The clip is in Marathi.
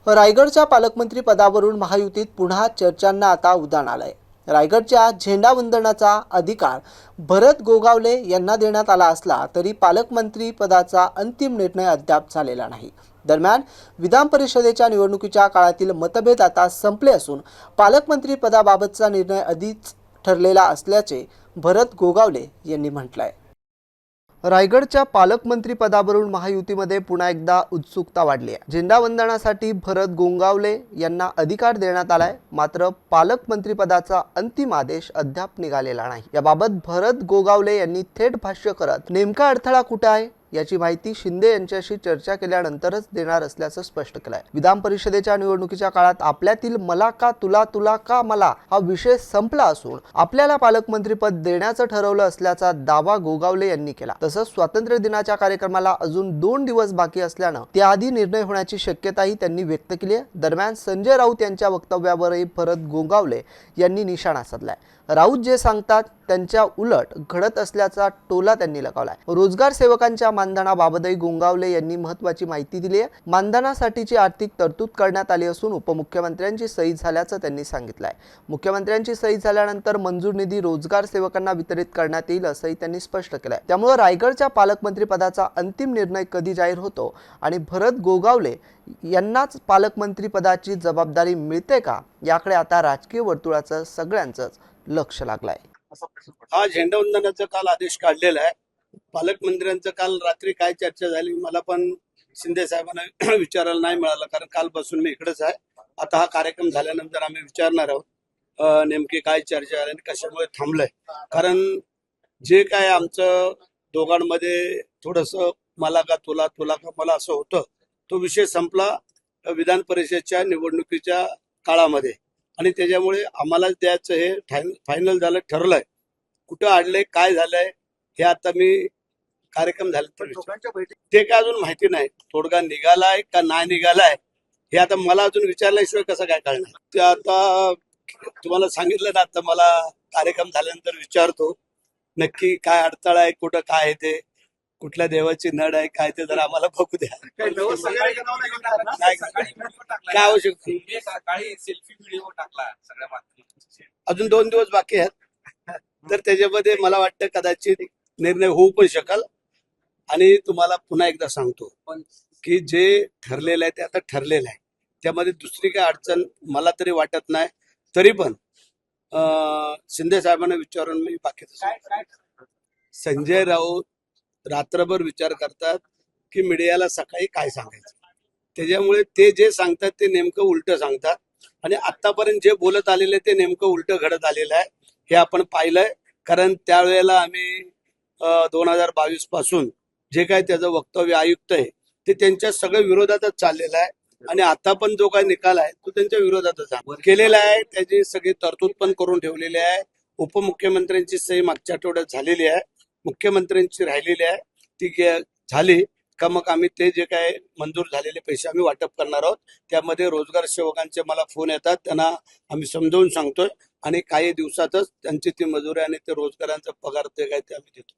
रायगडच्या पालकमंत्री पदावरून महायुतीत पुन्हा चर्चांना आता उधाण आलंय। रायगडच्या झेंडावंदनाचा अधिकार भरत गोगावले यांना देण्यात आला असला तरी पालकमंत्री पदाचा अंतिम निर्णय अद्याप झालेला नाही। दरम्यान विधान परिषदेच्या निवडणुकीच्या काळातील मतभेद आता संपले असून पालकमंत्री पदाबाबतचा निर्णय आधीच ठरलेला असल्याचे भरत गोगावले यांनी म्हटलंय। रायगडच्या पालकमंत्री पदावरून महायुतीमध्ये पुन्हा एकदा उत्सुकता वाढली आहे। झेंडावंदनासाठी भरत गोगावले यांना अधिकार देण्यात आलाय, मात्र पालकमंत्री पदाचा अंतिम आदेश अद्याप निघालेला नाही। याबाबत भरत गोगावले यांनी थेट भाष्य करत नेमका अडथळा कुठे आहे याची माहिती शिंदे यांच्याशी चर्चा केल्यानंतरच देणार असल्याचं स्पष्ट केलंय। विधान परिषदेच्या निवडणुकीच्या काळात आपल्यातील मला का तुला, तुला का मला हा विषय संपला असून आपल्याला पालकमंत्रीपद देण्याचं ठरवलं असल्याचा दावा गोगावले यांनी केला। तसंच स्वातंत्र्य दिनाच्या कार्यक्रमाला अजून 2 दिवस बाकी असल्यानं त्याआधी निर्णय होण्याची शक्यताही त्यांनी व्यक्त केली आहे। दरम्यान संजय राऊत यांच्या वक्तव्यावरही भरत गोगावले यांनी निशाणा साधलाय। राऊत जे सांगतात त्यांच्या उलट घडत असल्याचा टोला त्यांनी लगावलाय। रोजगार सेवकांच्या मानधनाबाबतही गोगावले यांनी महत्त्वाची माहिती दिली आहे। मानधनासाठीची आर्थिक तरतूद करण्यात आली असून उपमुख्यमंत्र्यांची सही झाल्याचं त्यांनी सांगितलंय। मुख्यमंत्र्यांची सही झाल्यानंतर मंजूर निधी रोजगार सेवकांना वितरित करण्यात येईल असंही त्यांनी स्पष्ट केलंय। त्यामुळे रायगडच्या पालकमंत्री पदाचा अंतिम निर्णय कधी जाहीर होतो आणि भरत गोगावले यांनाच पालकमंत्री पदाची जबाबदारी मिळते का याकडे आता राजकीय वर्तुळाचं सगळ्यांचंच लक्ष लागलंय। हा झेंडावंदनाचा काल आदेश काढलेला आहे। पालकमंत्र्यांचं काल रात्री काय चर्चा झाली मला पण शिंदे साहेबांना विचारायला नाही मिळालं, कारण काल बसून मी इकडेच आहे। आता हा कार्यक्रम झाल्यानंतर आम्ही विचारणार आहोत नेमकी काय चर्चा झाली आणि कशामुळे थांबलंय। कारण जे काय आमचं दोघांमध्ये थोडंसं मला का तुला, तुला का मला असं होतं, तो विषय संपला विधान परिषदेच्या निवडणुकीच्या काळामध्ये आणि त्याच्यामुळे आम्हाला द्यायचं हे फायनल झालं, ठरलंय। कुठं अडलंय, काय झालंय हे आता मी कार्यक्रम झाले ते काय अजून माहिती नाही। तोडगा निघालाय का नाही निघालाय हे आता मला अजून विचारल्याशिवाय कसं काय कळणार। ते आता तुम्हाला सांगितलं ना, आता मला कार्यक्रम झाल्यानंतर विचारतो नक्की काय अडथळा आहे, कुठं काय आहे, ते कुठल्या देवाची नड आहे काय ते जरा आम्हाला बघू द्या। काय आवश्यक सेल्फी व्हिडिओ टाकला सगळ्या अजून 2 दिवस बाकी आहेत, तर त्याच्यामध्ये मला वाटतं कदाचित निर्णय होऊ पण शकेल। आणि तुम्हाला पुन्हा एकदा सांगतो की जे ठरलेलं आहे ते आता ठरलेलं आहे, त्यामध्ये दुसरी काय अडचण मला तरी वाटत नाही। तरी पण शिंदे साहेबांना विचारून मी बाकीचं संजय राऊत रात्रभर विचार करतात की मीडियाला सकाळी काय सांगायचं, त्याच्यामुळे ते जे सांगतात ते नेमकं उलट सांगतात आणि आतापर्यंत जे बोलत आलेले ते नेमकं उलट घडत आलेलं आहे हे आपण पाहिलंय। कारण त्यावेळेला आम्ही 2022 पासून जे काय त्याचं वक्तव्य आयुक्त आहे ते त्यांच्या सगळ्या विरोधातच चाललेलं आहे आणि आता पण जो काय निकाल आहे तो त्यांच्या विरोधातच केलेला आहे। त्याची सगळी तरतूद पण करून ठेवलेली आहे। उपमुख्यमंत्र्यांची सही मागच्या आठवड्यात झालेली आहे, मुख्यमंत्र्यांची राहिलेली आहे, ती झाली का मग आम्ही ते जे काय मंजूर झालेले पैसे आम्ही वाटप करणार आहोत। त्यामध्ये रोजगार सेवकांचे मला फोन येतात, त्यांना आम्ही समजावून सांगतोय आणि काही दिवसातच त्यांची ती मजुरी आणि ते रोजगारांचा पगार ते काय ते आम्ही देतो।